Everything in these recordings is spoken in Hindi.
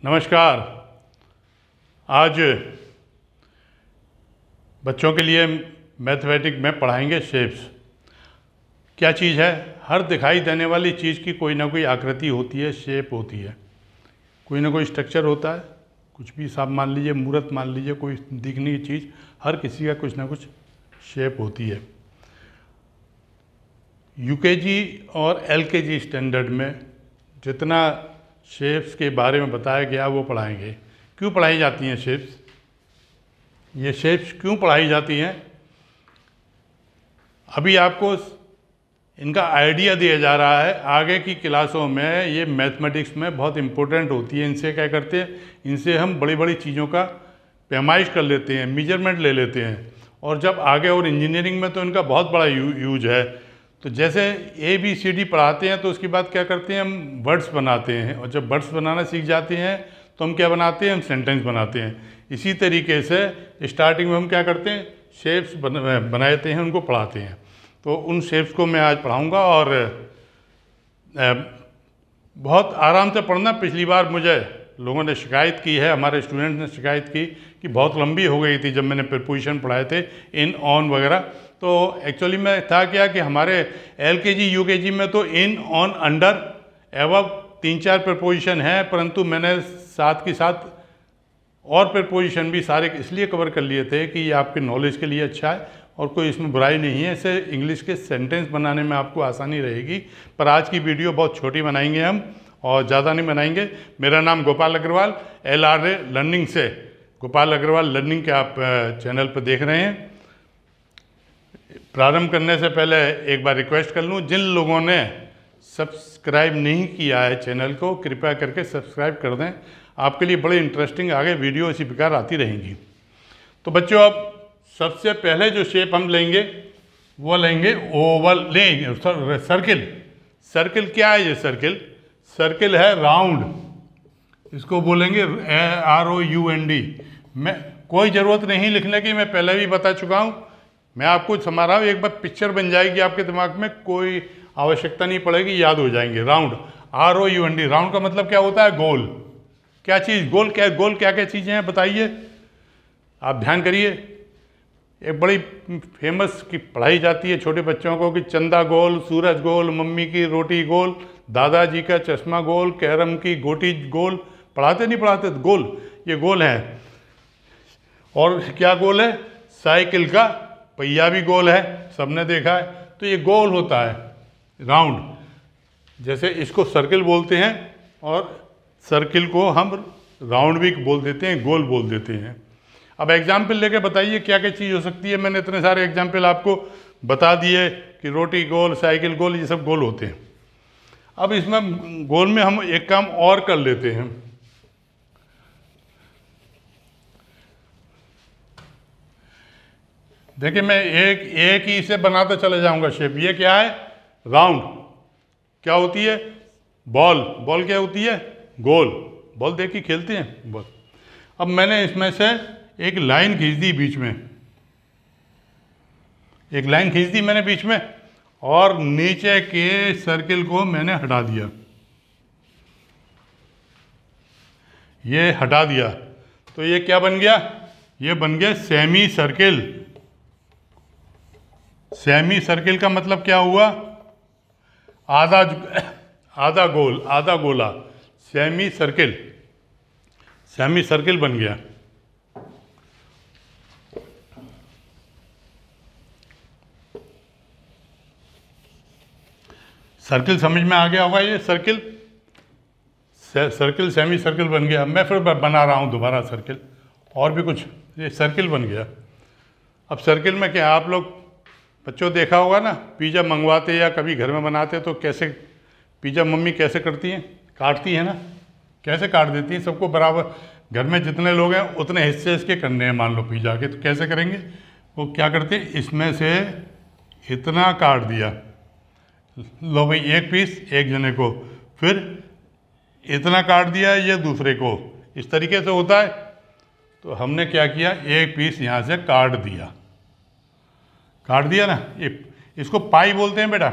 नमस्कार। आज बच्चों के लिए मैथमेटिक्स में पढ़ाएंगे शेप्स। क्या चीज़ है? हर दिखाई देने वाली चीज़ की कोई ना कोई आकृति होती है, शेप होती है, कोई ना कोई स्ट्रक्चर होता है। कुछ भी साफ मान लीजिए, मूर्त मान लीजिए, कोई दिखने की चीज़, हर किसी का कुछ ना कुछ शेप होती है। यूकेजी और एलकेजी स्टैंडर्ड में जितना शेप्स के बारे में बताया गया वो पढ़ाएंगे। क्यों पढ़ाई जाती हैं शेप्स? ये शेप्स क्यों पढ़ाई जाती हैं? अभी आपको इनका आइडिया दिया जा रहा है। आगे की क्लासों में ये मैथमेटिक्स में बहुत इम्पोर्टेंट होती है। इनसे क्या करते हैं, इनसे हम बड़ी बड़ी चीज़ों का पैमाइश कर लेते हैं, मेजरमेंट ले लेते हैं। और जब आगे और इंजीनियरिंग में तो इनका बहुत बड़ा यूज है। तो जैसे ABCD पढ़ाते हैं तो उसके बाद क्या करते हैं, हम वर्ड्स बनाते हैं, और जब वर्ड्स बनाना सीख जाते हैं तो हम क्या बनाते हैं, हम सेंटेंस बनाते हैं। इसी तरीके से स्टार्टिंग में हम क्या करते हैं, शेप्स बनाते हैं, उनको पढ़ाते हैं। तो उन शेप्स को मैं आज पढ़ाऊँगा और बहुत आराम से पढ़ना। पिछली बार मुझे लोगों ने शिकायत की है, हमारे स्टूडेंट ने शिकायत की कि बहुत लंबी हो गई थी जब मैंने प्रीपोजिशन पढ़ाए थे, इन ऑन वगैरह। तो एक्चुअली में था क्या कि हमारे LKG UKG में तो इन ऑन अंडर एवब 3-4 प्रीपोजिशन हैं, परंतु मैंने साथ के साथ और प्रीपोजिशन भी सारे इसलिए कवर कर लिए थे कि ये आपके नॉलेज के लिए अच्छा है और कोई इसमें बुराई नहीं है। इससे इंग्लिश के सेंटेंस बनाने में आपको आसानी रहेगी। पर आज की वीडियो बहुत छोटी बनाएंगे हम और ज़्यादा नहीं बनाएंगे। मेरा नाम गोपाल अग्रवाल, LRA लर्निंग से, गोपाल अग्रवाल लर्निंग के आप चैनल पर देख रहे हैं। प्रारंभ करने से पहले एक बार रिक्वेस्ट कर लूँ, जिन लोगों ने सब्सक्राइब नहीं किया है चैनल को, कृपया करके सब्सक्राइब कर दें। आपके लिए बड़े इंटरेस्टिंग आगे वीडियो इसी प्रकार आती रहेंगी। तो बच्चों, अब सबसे पहले जो शेप हम लेंगे वो लेंगे ओवल, लेंगे सर्किल। सर्किल क्या है? ये सर्किल है राउंड, इसको बोलेंगे ROUND। मैं कोई ज़रूरत नहीं लिखने की, मैं पहले भी बता चुका हूँ। मैं आपको समझा रहा हूँ, एक बार पिक्चर बन जाएगी आपके दिमाग में, कोई आवश्यकता नहीं पड़ेगी, याद हो जाएंगे। Round, ROUND। राउंड का मतलब क्या होता है? गोल। क्या चीज़ गोल? क्या गोल क्या क्या चीज़ें हैं बताइए, आप ध्यान करिए। एक बड़ी फेमस की पढ़ाई जाती है छोटे बच्चों को कि चंदा गोल, सूरज गोल, मम्मी की रोटी गोल, दादाजी का चश्मा गोल, कैरम की गोटी गोल। पढ़ाते नहीं पढ़ाते? तो गोल, ये गोल है। और क्या गोल है? साइकिल का पहिया भी गोल है, सबने देखा है। तो ये गोल होता है, राउंड। जैसे इसको सर्किल बोलते हैं और सर्किल को हम राउंड भी बोल देते हैं, गोल बोल देते हैं। अब एग्जाम्पल लेके बताइए क्या क्या चीज़ हो सकती है। मैंने इतने सारे एग्जाम्पल आपको बता दिए कि रोटी गोल, साइकिल गोल, ये सब गोल होते हैं। अब इसमें गोल में हम एक काम और कर लेते हैं। देखिए, मैं एक ही से बनाते चले जाऊंगा शेप। ये क्या है? राउंड। क्या होती है? बॉल। बॉल क्या होती है? गोल। बॉल देख के खेलते हैं बॉल। अब मैंने इसमें से एक लाइन खींच दी बीच में, एक लाइन खींच दी मैंने बीच में, और नीचे के सर्किल को मैंने हटा दिया। ये हटा दिया तो ये क्या बन गया? ये बन गया सेमी सर्किल। सेमी सर्किल का मतलब क्या हुआ? आधा गोल, आधा गोला। सेमी सर्किल, सेमी सर्किल बन गया। सर्किल समझ में आ गया होगा। ये सर्किल सेमी सर्किल बन गया। मैं फिर बना रहा हूँ दोबारा सर्किल, और भी कुछ। ये सर्किल बन गया। अब सर्किल में क्या, आप लोग बच्चों देखा होगा ना, पिज़्ज़ा मंगवाते या कभी घर में बनाते तो कैसे पिज़्ज़ा मम्मी कैसे करती हैं? काटती है ना, कैसे काट देती हैं? सबको बराबर, घर में जितने लोग हैं उतने हिस्से इसके करने हैं मान लो पिज़्ज़ा के। तो कैसे करेंगे? वो क्या करते हैं, इसमें से इतना काट दिया, लो भाई एक पीस एक जने को, फिर इतना काट दिया ये दूसरे को। इस तरीके से होता है। तो हमने क्या किया, एक पीस यहाँ से काट दिया। काट दिया ना, इसको पाई बोलते हैं बेटा।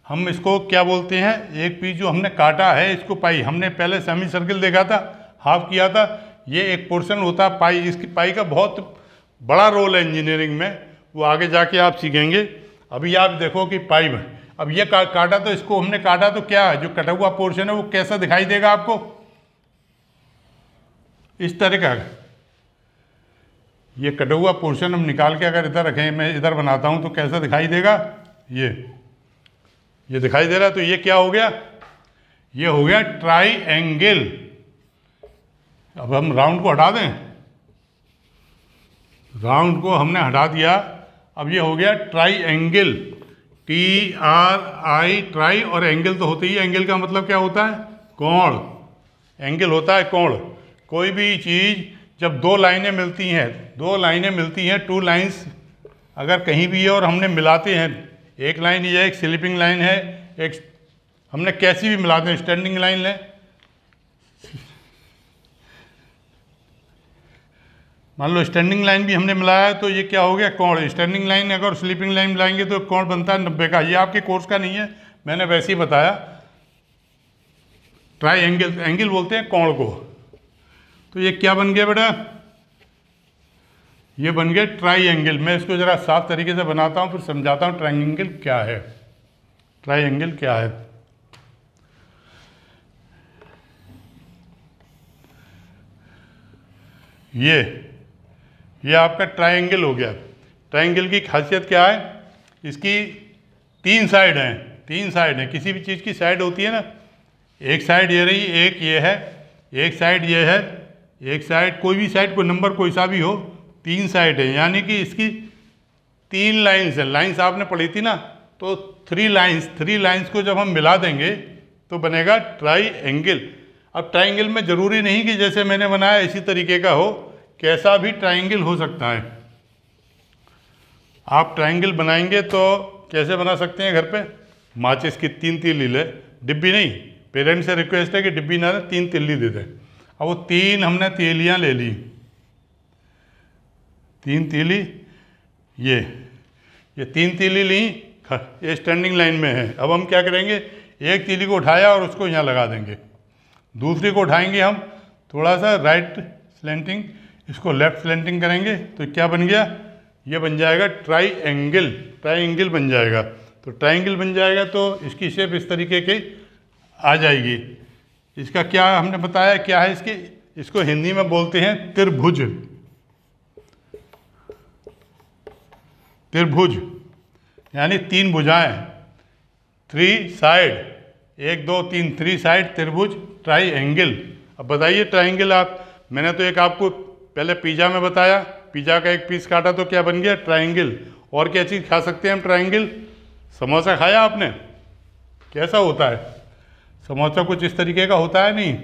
हम इसको क्या बोलते हैं, एक पीस जो हमने काटा है इसको पाई। हमने पहले सेमी सर्किल देखा था, हाफ किया था। ये एक पोर्शन होता है पाई, इसकी पाई का बहुत बड़ा रोल है इंजीनियरिंग में, वो आगे जाके आप सीखेंगे। अभी आप देखो कि पाई में अब ये काटा, तो इसको हमने काटा तो क्या है, जो कटा हुआ पोर्शन है वो कैसा दिखाई देगा आपको, इस तरह का। ये कटा हुआ पोर्शन हम निकाल के अगर इधर रखें, मैं इधर बनाता हूं तो कैसा दिखाई देगा, ये दिखाई दे रहा है। तो ये क्या हो गया, ये हो गया ट्राइएंगल। अब हम राउंड को हटा दें, राउंड को हमने हटा दिया, अब ये हो गया ट्राइएंगल, TRI ट्राई, और एंगल तो होती ही, एंगल का मतलब क्या होता है, कोण। एंगल होता है कोण। कोई भी चीज़ जब दो लाइनें मिलती हैं, टू लाइंस अगर कहीं भी है और हमने मिलाते हैं, एक लाइन ये एक स्लीपिंग लाइन है, एक हमने कैसी भी मिलाते हैं, स्टैंडिंग लाइन लें, मान लो स्टैंडिंग लाइन भी हमने मिलाया है तो ये क्या हो गया, कोण। स्टैंडिंग लाइन अगर स्लीपिंग लाइन मिलाएंगे तो कोण बनता है 90 का। ये आपके कोर्स का नहीं है, मैंने वैसे ही बताया। ट्राइएंगल, एंगल बोलते हैं कोण को। तो ये क्या बन गया बेटा, ये बन गया ट्राइएंगल। मैं इसको ज़रा साफ तरीके से बनाता हूँ, फिर समझाता हूँ ट्राइएंगल क्या है, ट्राइएंगल क्या है। ये आपका ट्राइएंगल हो गया। ट्राइएंगल की खासियत क्या है, इसकी तीन साइड हैं। किसी भी चीज़ की साइड होती है ना, एक साइड ये रही, एक ये है, एक साइड ये है, एक साइड, कोई भी साइड, कोई नंबर कोई सा भी हो, तीन साइड है, यानी कि इसकी तीन लाइंस हैं। लाइंस आपने पढ़ी थी ना, तो थ्री लाइंस को जब हम मिला देंगे तो बनेगा ट्राइएंगल। अब ट्राइएंगल में ज़रूरी नहीं कि जैसे मैंने बनाया इसी तरीके का हो, कैसा भी ट्राइएंगल हो सकता है। आप ट्राइएंगल बनाएंगे तो कैसे बना सकते हैं, घर पे माचिस की तीन तीली ले, डिब्बी नहीं, पेरेंट्स से रिक्वेस्ट है कि डिब्बी ना, तीन तिल्ली दे दें। अब वो तीन हमने तीलियाँ ले ली, तीन तीली, ये तीन तीली ली, ये स्टैंडिंग लाइन में है। अब हम क्या करेंगे, एक तीली को उठाया और उसको यहाँ लगा देंगे, दूसरी को उठाएंगे हम थोड़ा सा राइट स्लैंटिंग, इसको लेफ्ट स्लैंटिंग करेंगे, तो क्या बन गया, ये बन जाएगा ट्राइएंगल बन जाएगा। तो ट्राइएंगल बन जाएगा तो इसकी शेप इस तरीके की आ जाएगी। इसका क्या हमने बताया, क्या है इसको हिंदी में बोलते हैं त्रिभुज। त्रिभुज यानी तीन भुजाएं, थ्री साइड, 1 2 3 3 साइड त्रिभुज, ट्राइएंगल। अब बताइए ट्राइएंगल मैंने तो एक आपको पहले पिज़्ज़ा में बताया, पिज़्ज़ा का एक पीस काटा तो क्या बन गया, ट्राइएंगल। और क्या चीज़ खा सकते हैं हम ट्राइएंगल, समोसा खाया आपने, कैसा होता है समोसा, कुछ इस तरीके का होता है नहीं,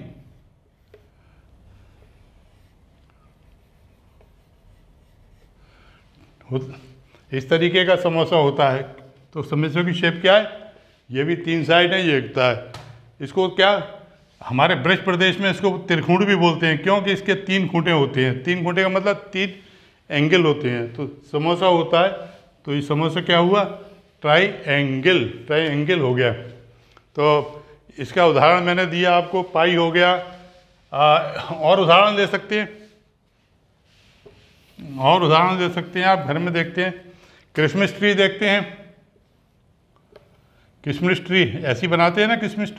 इस तरीके का समोसा होता है। तो समोसे की शेप क्या है, ये भी तीन साइड है, ये एकता है। इसको क्या हमारे ब्रज प्रदेश में इसको त्रिखुंड भी बोलते हैं, क्योंकि इसके तीन खूंटे होते हैं। तीन खूंटे का मतलब तीन एंगल होते हैं। तो समोसा होता है, तो ये समोसा क्या हुआ, ट्राइएंगल हो गया। तो इसका उदाहरण मैंने दिया आपको, पाई हो गया। और उदाहरण दे सकते हैं, आप घर में देखते हैं, क्रिसमस ट्री देखते हैं, क्रिसमस ट्री ऐसी बनाते हैं ना, क्रिसमस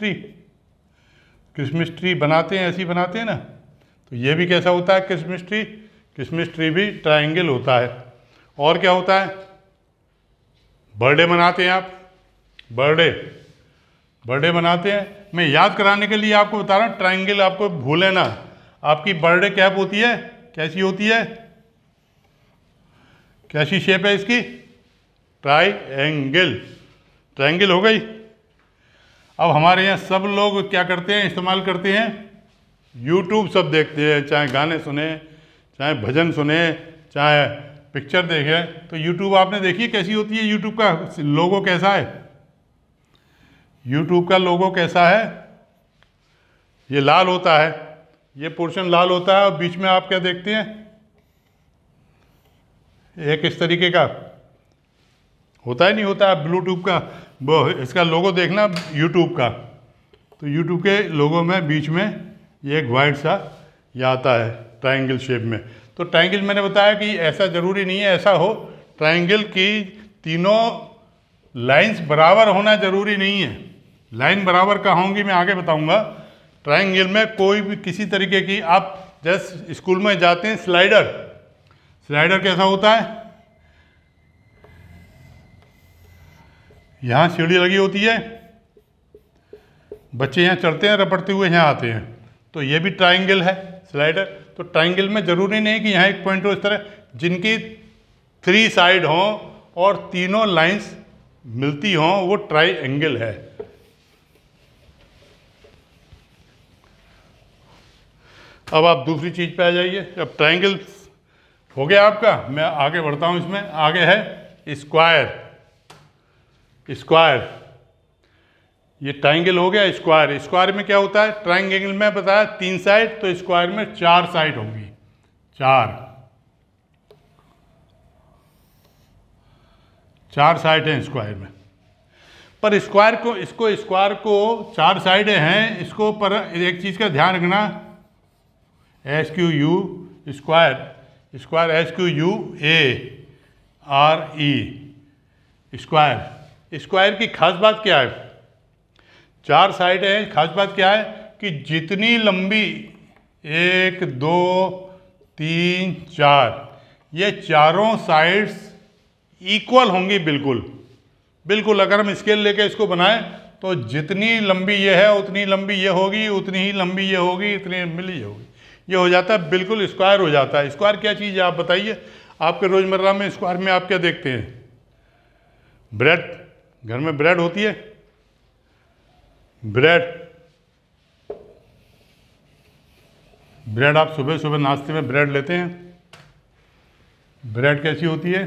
ट्री बनाते हैं, ऐसी बनाते हैं ना। तो ये भी कैसा होता है, क्रिसमस ट्री भी ट्राइएंगल होता है। और क्या होता है, बर्थडे मनाते हैं आप, बर्थडे बनाते हैं। मैं याद कराने के लिए आपको बता रहा हूँ, ट्राइएंगल आपको भूले ना। आपकी बर्थडे कैप होती है, कैसी होती है, कैसी शेप है इसकी, ट्राइएंगल हो गई। अब हमारे यहाँ सब लोग क्या करते हैं, इस्तेमाल करते हैं, यूट्यूब सब देखते हैं, चाहे गाने सुने, चाहे भजन सुने, चाहे पिक्चर देखें। तो यूट्यूब आपने देखी कैसी होती है, यूट्यूब का लोगो कैसा है, यूट्यूब का लोगो कैसा है, ये लाल होता है, ये पोर्शन लाल होता है, और बीच में आप क्या देखते हैं, एक इस तरीके का होता है, नहीं होता है ब्लूटूथ का, वो इसका लोगो देखना यूट्यूब का। तो यूट्यूब के लोगो में बीच में ये एक वाइट सा यह आता है ट्रायंगल शेप में। तो ट्रायंगल मैंने बताया कि ऐसा ज़रूरी नहीं है ऐसा हो, ट्रायंगल की तीनों लाइंस बराबर होना ज़रूरी नहीं है। लाइन बराबर कहाँ होंगी मैं आगे बताऊंगा। ट्रायंगल में कोई भी किसी तरीके की, आप जैसे स्कूल में जाते हैं स्लाइडर, स्लाइडर कैसा होता है, यहाँ सीढ़ी लगी होती है, बच्चे यहाँ चढ़ते हैं, रपटते हुए यहाँ आते हैं, तो ये भी ट्रायंगल है स्लाइडर। तो ट्रायंगल में ज़रूरी नहीं कि यहाँ एक पॉइंट हो, इस तरह जिनकी 3 साइड हों और तीनों लाइंस मिलती हों वो ट्रायंगल है। अब आप दूसरी चीज़ पे आ जाइए। अब ट्रायंगल हो गया आपका, मैं आगे बढ़ता हूँ। इसमें आगे है स्क्वायर। स्क्वायर, ये ट्रायंगल हो गया। स्क्वायर, स्क्वायर में क्या होता है, ट्रायंगल में बताया 3 साइड, तो स्क्वायर में 4 साइड होंगी, 4 साइड हैं स्क्वायर में। पर स्क्वायर को, इसको स्क्वायर को 4 साइडें हैं, इसको पर एक चीज़ का ध्यान रखना, SQU square, square SQUARE square. Square की खास बात क्या है, 4 साइड है, खास बात क्या है कि जितनी लंबी 1 2 3 4, ये चारों साइड्स इक्वल होंगी, बिल्कुल बिल्कुल। अगर हम स्केल लेके इसको बनाएं तो जितनी लंबी ये है उतनी लंबी ये होगी, उतनी ही लंबी ये होगी, इतनी लंबी ये होगी, ये हो जाता है बिल्कुल स्क्वायर हो जाता है। स्क्वायर क्या चीज़ है आप बताइए, आपके रोज़मर्रा में स्क्वायर में आप क्या देखते हैं, ब्रेड, घर में ब्रेड होती है, ब्रेड आप सुबह सुबह नाश्ते में ब्रेड लेते हैं। ब्रेड कैसी होती है,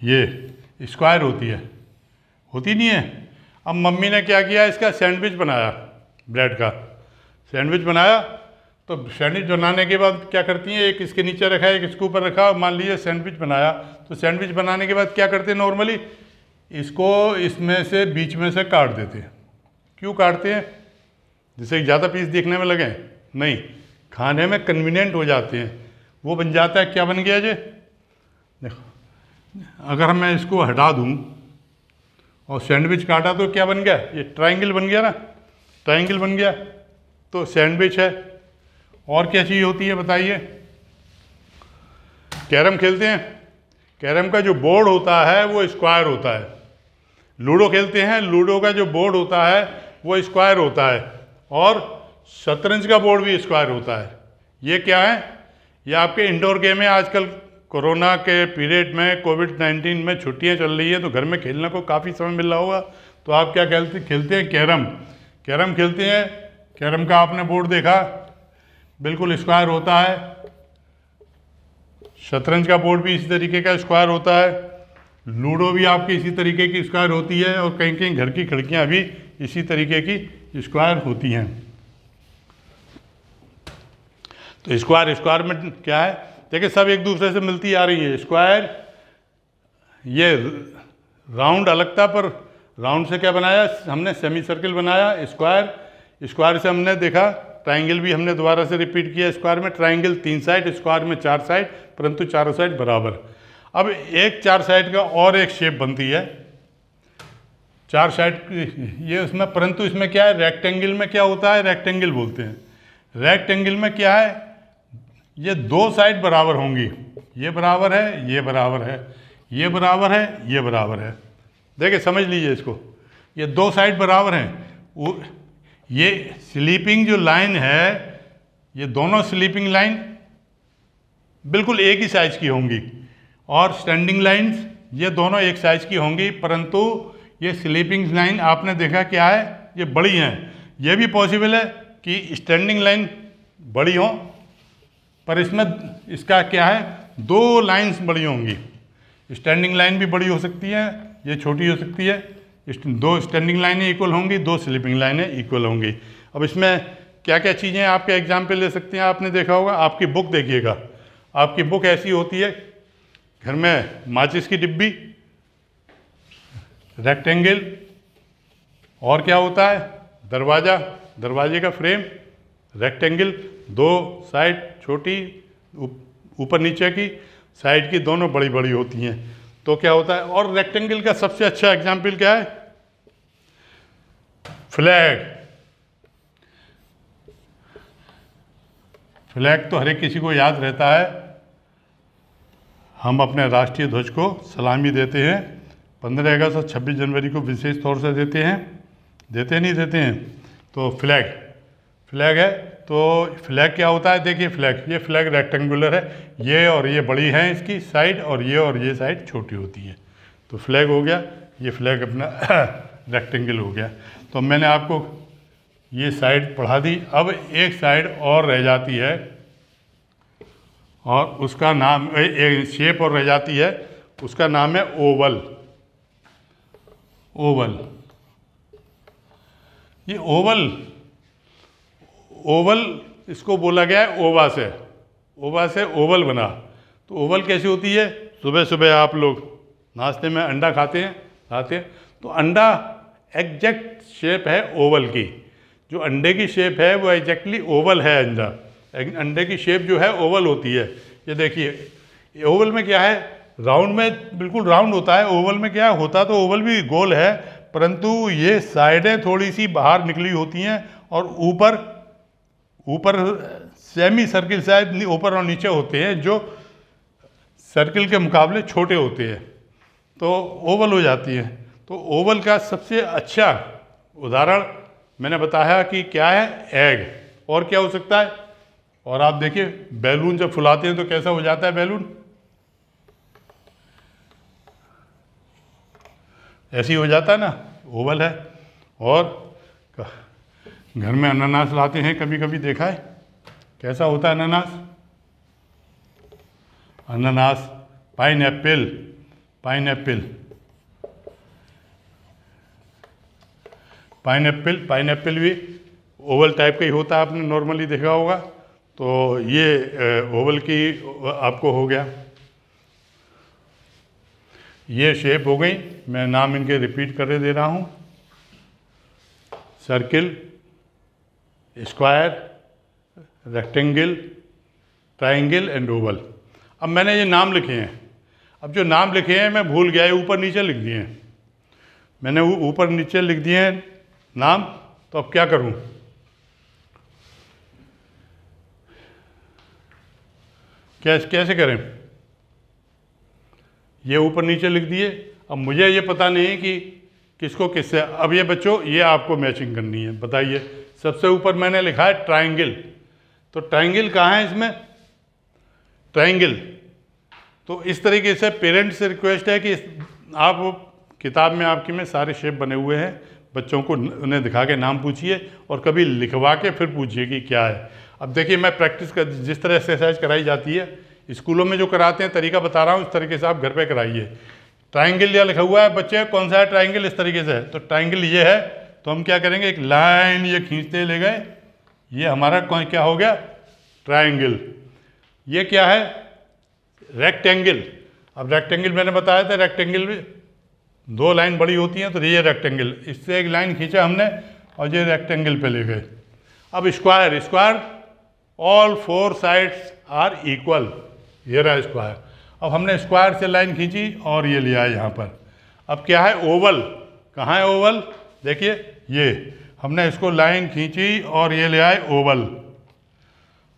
ये स्क्वायर होती है, होती नहीं है। अब मम्मी ने क्या किया, इसका सैंडविच बनाया, ब्रेड का सैंडविच बनाया। तो सैंडविच बनाने के बाद क्या करती हैं, एक इसके नीचे रखा, एक इसके ऊपर रखा, मान लीजिए सैंडविच बनाया। तो सैंडविच बनाने के बाद क्या करते हैं, नॉर्मली इसको इसमें से बीच में से काट देते हैं। क्यों काटते हैं, जिससे ज़्यादा पीस देखने में लगे, नहीं, खाने में कन्वीनियंट हो जाते हैं। वो बन जाता है, क्या बन गया जी, देखो, अगर मैं इसको हटा दूं और सैंडविच काटा तो क्या बन गया, ये ट्रायंगल बन गया ना, ट्रायंगल बन गया, तो सैंडविच है। और क्या चीज़ होती है बताइए, कैरम खेलते हैं, कैरम का जो बोर्ड होता है वो स्क्वायर होता है। लूडो खेलते हैं, लूडो का जो बोर्ड होता है वो स्क्वायर होता है, और शतरंज का बोर्ड भी स्क्वायर होता है। ये क्या है, ये आपके इंडोर गेम है। आजकल कोरोना के पीरियड में, कोविड-19 में छुट्टियां चल रही है, तो घर में खेलने को काफ़ी समय मिल रहा होगा, तो आप क्या खेलते हैं, कैरम, कैरम खेलते हैं। कैरम का आपने बोर्ड देखा, बिल्कुल स्क्वायर होता है। शतरंज का बोर्ड भी इसी तरीके का स्क्वायर होता है। लूडो भी आपकी इसी तरीके की स्क्वायर होती है, और कहीं कहीं घर की खिड़कियां भी इसी तरीके की स्क्वायर होती हैं। तो स्क्वायर, स्क्वायर में क्या है, देखिए सब एक दूसरे से मिलती आ रही है। स्क्वायर, ये राउंड अलग था, पर राउंड से क्या बनाया हमने, सेमी सर्किल बनाया। स्क्वायर, स्क्वायर से हमने देखा ट्रायंगल भी हमने दोबारा से रिपीट किया। स्क्वायर में ट्रायंगल 3 साइड, स्क्वायर में 4 साइड, परंतु चारों साइड बराबर। अब एक 4 साइड का और एक शेप बनती है, 4 साइड ये उसमें, परंतु इसमें क्या है, रेक्टेंगल में क्या होता है, रेक्टेंगल बोलते हैं। रेक्टेंगल में क्या है, ये 2 साइड बराबर होंगी, ये बराबर है, ये बराबर है, ये बराबर है, ये बराबर है। देखिए समझ लीजिए इसको, ये 2 साइड बराबर हैं। ये स्लीपिंग जो लाइन है, ये दोनों स्लीपिंग लाइन बिल्कुल एक ही साइज की होंगी, और स्टैंडिंग लाइंस ये दोनों एक साइज की होंगी, परंतु ये स्लीपिंग लाइन आपने देखा क्या है, ये बड़ी हैं। ये भी पॉसिबल है कि स्टैंडिंग लाइन बड़ी हो, पर इसमें इसका क्या है, 2 लाइंस बड़ी होंगी। स्टैंडिंग लाइन भी बड़ी हो सकती है, ये छोटी हो सकती है। 2 स्टैंडिंग लाइनें इक्वल होंगी, 2 स्लीपिंग लाइनें इक्वल होंगी। अब इसमें क्या क्या चीज़ें आपके एग्जाम्पल ले सकते हैं, आपने देखा होगा, आपकी बुक देखिएगा, आपकी बुक ऐसी होती है, घर में माचिस की डिब्बी, रेक्टेंगल, और क्या होता है, दरवाज़ा, दरवाजे का फ्रेम, रेक्टेंगल, दो साइड छोटी, ऊपर नीचे की साइड की दोनों बड़ी बड़ी होती हैं। तो क्या होता है, और रेक्टेंगल का सबसे अच्छा एग्जाम्पल क्या है, फ्लैग। फ्लैग तो हर एक किसी को याद रहता है, हम अपने राष्ट्रीय ध्वज को सलामी देते हैं, 15 अगस्त और 26 जनवरी को विशेष तौर से देते हैं, नहीं देते हैं। तो फ्लैग है। तो फ्लैग क्या होता है, देखिए फ्लैग, ये फ्लैग रेक्टेंगुलर है, ये और ये बड़ी हैं इसकी साइड, और ये साइड छोटी होती है। तो फ्लैग हो गया, ये फ्लैग अपना रेक्टेंगल हो गया। तो मैंने आपको ये साइड पढ़ा दी। अब एक साइड और रह जाती है, और उसका नाम, एक शेप और रह जाती है, उसका नाम है ओवल। ये ओवल इसको बोला गया है ओवा से ओवल बना। तो ओवल कैसी होती है, सुबह सुबह आप लोग नाश्ते में अंडा खाते हैं, तो अंडा एग्जैक्ट शेप है ओवल की, जो अंडे की शेप है वो एग्जैक्टली ओवल है। अंडे की शेप जो है ओवल होती है। ये देखिए, ओवल में क्या है, राउंड में बिल्कुल राउंड होता है, ओवल में क्या होता, तो ओवल भी गोल है, परंतु ये साइडें थोड़ी सी बाहर निकली होती हैं, और ऊपर सेमी सर्किल शायद ऊपर और नीचे होते हैं, जो सर्किल के मुकाबले छोटे होते हैं, तो ओवल हो जाती है। तो ओवल का सबसे अच्छा उदाहरण मैंने बताया कि क्या है, एग। और क्या हो सकता है, और आप देखिए बैलून जब फुलाते हैं तो कैसा हो जाता है बैलून, ऐसे ही हो जाता है ना, ओवल है। और घर में अनानास लाते हैं, कभी कभी देखा है कैसा होता है अनानास, पाइनएप्पल भी ओवल टाइप का ही होता है, आपने नॉर्मली देखा होगा। तो ये ओवल की आपको हो गया, ये शेप हो गई। मैं नाम इनके रिपीट कर दे रहा हूँ, circle, square, rectangle, triangle and Oval. अब मैंने ये नाम लिखे हैं, अब जो नाम लिखे हैं मैं भूल गया, ऊपर नीचे लिख दिए हैं मैंने, ऊपर नीचे लिख दिए हैं नाम। तो अब क्या करूं, कैसे करें, ये ऊपर नीचे लिख दिए। अब मुझे ये पता नहीं कि किसको किससे, अब ये बच्चों ये आपको मैचिंग करनी है, बताइए। सबसे ऊपर मैंने लिखा है ट्राइंगल, तो ट्राइंगल कहाँ है इसमें, ट्राइंगल। तो इस तरीके से पेरेंट्स से रिक्वेस्ट है कि आप किताब में आपकी में सारे शेप बने हुए हैं, बच्चों को उन्हें दिखा के नाम पूछिए, और कभी लिखवा के फिर पूछिए कि क्या है। अब देखिए, मैं प्रैक्टिस कर, जिस तरह एक्सरसाइज कराई जाती है स्कूलों में जो कराते हैं, तरीका बता रहा हूँ, इस तरीके से आप घर पे कराइए। ट्राइंगल या लिखा हुआ है बच्चे, कौन सा है ट्राइंगल, इस तरीके से है। तो ट्राइंगल ये है, तो हम क्या करेंगे, एक लाइन ये खींचते ले गए, ये हमारा क्या हो गया, ट्राइंगल। ये क्या है, रेक्टेंगल। अब रेक्टेंगल मैंने बताया था, रेक्टेंगल में दो लाइन बड़ी होती हैं, तो ये रेक्टेंगल, इससे एक लाइन खींचा हमने और ये रेक्टेंगल पे ले गए। अब square, all 4 sides are equal, ये रहा स्क्वायर। अब हमने स्क्वायर से लाइन खींची और ये लिया है यहाँ पर। अब क्या है, ओवल। कहाँ है ओवल, देखिए ये हमने इसको लाइन खींची और ये ले आए ओवल।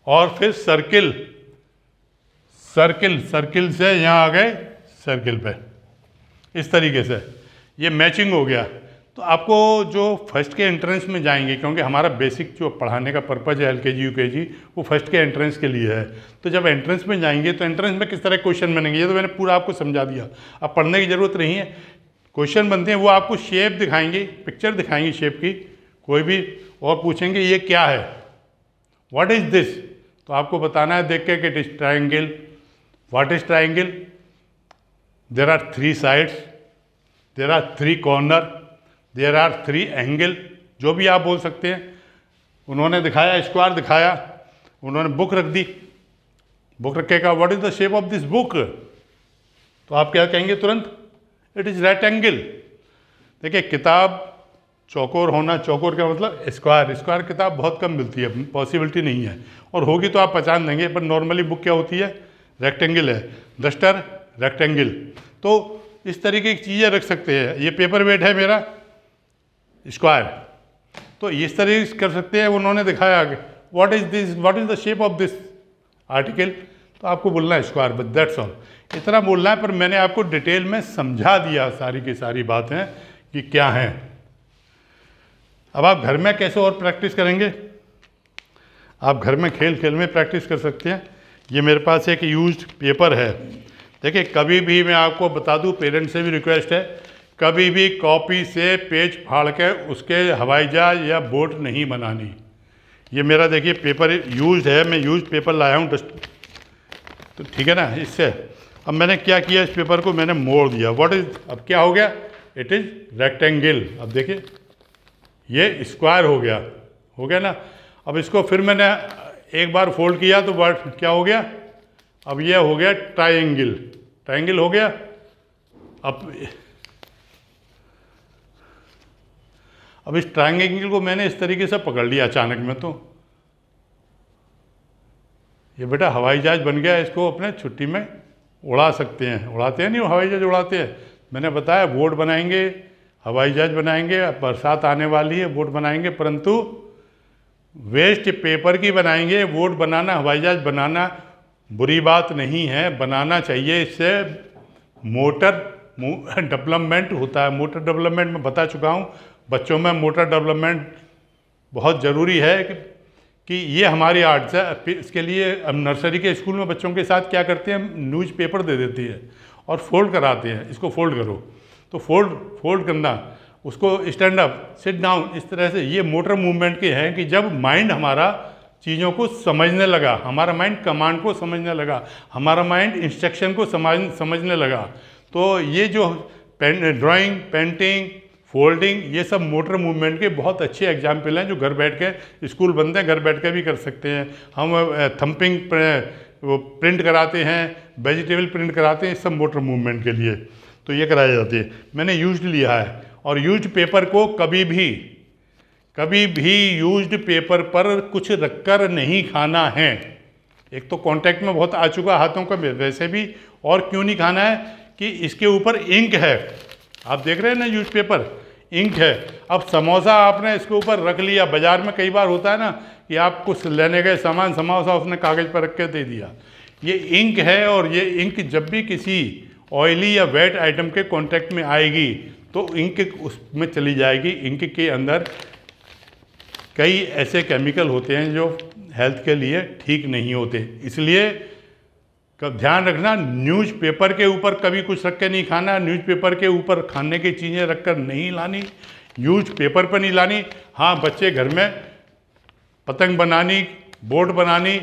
और फिर सर्किल से यहाँ आ गए सर्किल पे, इस तरीके से ये मैचिंग हो गया। तो आपको जो फर्स्ट के एंट्रेंस में जाएंगे, क्योंकि हमारा बेसिक जो पढ़ाने का पर्पज़ है LKG UKG, वो फर्स्ट के एंट्रेंस के लिए है। तो जब एंट्रेंस में जाएंगे तो एंट्रेंस में किस तरह क्वेश्चन बनेंगे, ये तो मैंने पूरा आपको समझा दिया, अब पढ़ने की ज़रूरत नहीं है। क्वेश्चन बनते हैं, वो आपको शेप दिखाएंगे, पिक्चर दिखाएंगे शेप की कोई भी, और पूछेंगे ये क्या है, व्हाट इज़ दिस। तो आपको बताना है देख के कि it is triangle. What is triangle, there are 3 sides, there are 3 corner, there are 3 angle, जो भी आप बोल सकते हैं। उन्होंने दिखाया, स्क्वायर दिखाया, उन्होंने बुक रख दी, बुक रखेगा, what is the shape of this book, तो आप क्या कहेंगे तुरंत, इट इज़ रेक्टेंगल। देखिए, किताब चौकोर होना, चौकोर का मतलब स्क्वायर। स्क्वायर किताब बहुत कम मिलती है, पॉसिबिलिटी नहीं है, और होगी तो आप पहचान देंगे, पर नॉर्मली बुक क्या होती है, रेक्टेंगल है। Duster rectangle. तो इस तरीके की चीज़ें रख सकते हैं। ये पेपर वेट है मेरा स्क्वायर, तो इस तरीके से कर सकते हैं। उन्होंने दिखाया आगे what is this, what is the shape of this article, तो आपको बोलना है स्क्वायर, बट दैट्स ऑल, इतना बोलना है। पर मैंने आपको डिटेल में समझा दिया सारी की सारी बातें कि क्या हैं। अब आप घर में कैसे और प्रैक्टिस करेंगे, आप घर में खेल खेल में प्रैक्टिस कर सकते हैं। ये मेरे पास एक यूज्ड पेपर है। देखिए, कभी भी मैं आपको बता दूं, पेरेंट्स से भी रिक्वेस्ट है, कभी भी कॉपी से पेज फाड़ के उसके हवाई जहाज या बोट नहीं बनानी। ये मेरा देखिए पेपर यूज्ड है, मैं यूज्ड पेपर लाया हूँ तो ठीक है ना। इससे अब मैंने क्या किया, इस पेपर को मैंने मोड़ दिया। व्हाट इज, अब क्या हो गया, इट इज़ रेक्टेंगल। अब देखिए ये स्क्वायर हो गया ना। अब इसको फिर मैंने एक बार फोल्ड किया तो क्या हो गया, अब ये हो गया ट्रायंगल। ट्रायंगल हो गया। अब इस ट्रायंगल को मैंने इस तरीके से पकड़ लिया अचानक में, तो ये बेटा हवाई जहाज बन गया। इसको अपने छुट्टी में उड़ा सकते हैं। उड़ाते हैं नहीं, हवाई जहाज उड़ाते हैं। मैंने बताया बोट बनाएंगे, हवाई जहाज बनाएंगे, बरसात आने वाली है, बोट बनाएंगे, परंतु वेस्ट पेपर की बनाएंगे। बोट बनाना, हवाई जहाज बनाना बुरी बात नहीं है, बनाना चाहिए। इससे मोटर डेवलपमेंट होता है। मोटर डेवलपमेंट में बता चुका हूँ, बच्चों में मोटर डेवलपमेंट बहुत ज़रूरी है कि ये हमारी आर्ट्स है। इसके लिए अब नर्सरी के स्कूल में बच्चों के साथ क्या करते हैं, न्यूज़ पेपर दे देती है और फोल्ड कराते हैं, इसको फोल्ड करो, तो फोल्ड करना, उसको स्टैंड अप, सिट डाउन, इस तरह से। ये मोटर मूवमेंट के हैं कि जब माइंड हमारा चीज़ों को समझने लगा, हमारा माइंड कमांड को समझने लगा, हमारा माइंड इंस्ट्रक्शन को समझने लगा, तो ये जो ड्राइंग, पेंटिंग, फोल्डिंग, ये सब मोटर मूवमेंट के बहुत अच्छे एग्जाम्पल हैं जो घर बैठ के स्कूल बनते हैं, घर बैठ के भी कर सकते हैं हम। थंपिंग प्रिंट कराते हैं, वेजिटेबल प्रिंट कराते हैं, सब मोटर मूवमेंट के लिए, तो ये कराई जाती है। मैंने यूज्ड लिया है, और यूज्ड पेपर को कभी भी यूज्ड पेपर पर कुछ रखकर नहीं खाना है। एक तो कांटेक्ट में बहुत आ चुका हाथों का, वैसे भी, और क्यों नहीं खाना है कि इसके ऊपर इंक है। आप देख रहे हैं ना, यूज्ड पेपर इंक है। अब समोसा आपने इसके ऊपर रख लिया, बाजार में कई बार होता है ना कि आप कुछ लेने गए सामान, समोसा उसने कागज़ पर रख के दे दिया। ये इंक है, और ये इंक जब भी किसी ऑयली या वेट आइटम के कांटेक्ट में आएगी तो इंक उसमें चली जाएगी। इंक के अंदर कई ऐसे केमिकल होते हैं जो हेल्थ के लिए ठीक नहीं होते, इसलिए ध्यान रखना, न्यूज़पेपर के ऊपर कभी कुछ रख के नहीं खाना। न्यूज़पेपर के ऊपर खाने की चीज़ें रखकर नहीं लानी, यूज पेपर पर नहीं लानी। हाँ, बच्चे घर में पतंग बनानी, बोट बनानी,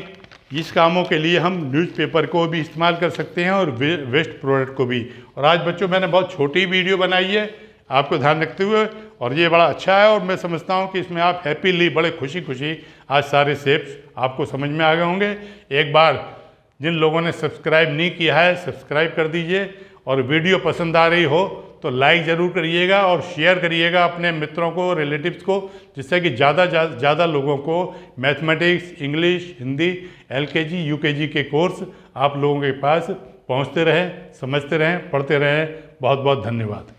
इस कामों के लिए हम न्यूज़पेपर को भी इस्तेमाल कर सकते हैं, और वेस्ट प्रोडक्ट को भी। और आज बच्चों मैंने बहुत छोटी वीडियो बनाई है आपको ध्यान रखते हुए, और ये बड़ा अच्छा है, और मैं समझता हूँ कि इसमें आप हैप्पीली, बड़े खुशी खुशी आज सारे शेप्स आपको समझ में आ गए होंगे। एक बार जिन लोगों ने सब्सक्राइब नहीं किया है, सब्सक्राइब कर दीजिए, और वीडियो पसंद आ रही हो तो लाइक ज़रूर करिएगा और शेयर करिएगा अपने मित्रों को, रिलेटिव्स को, जिससे कि ज़्यादा लोगों को mathematics, English, Hindi, LKG, UKG के कोर्स आप लोगों के पास पहुंचते रहें, समझते रहें, पढ़ते रहें। बहुत बहुत धन्यवाद।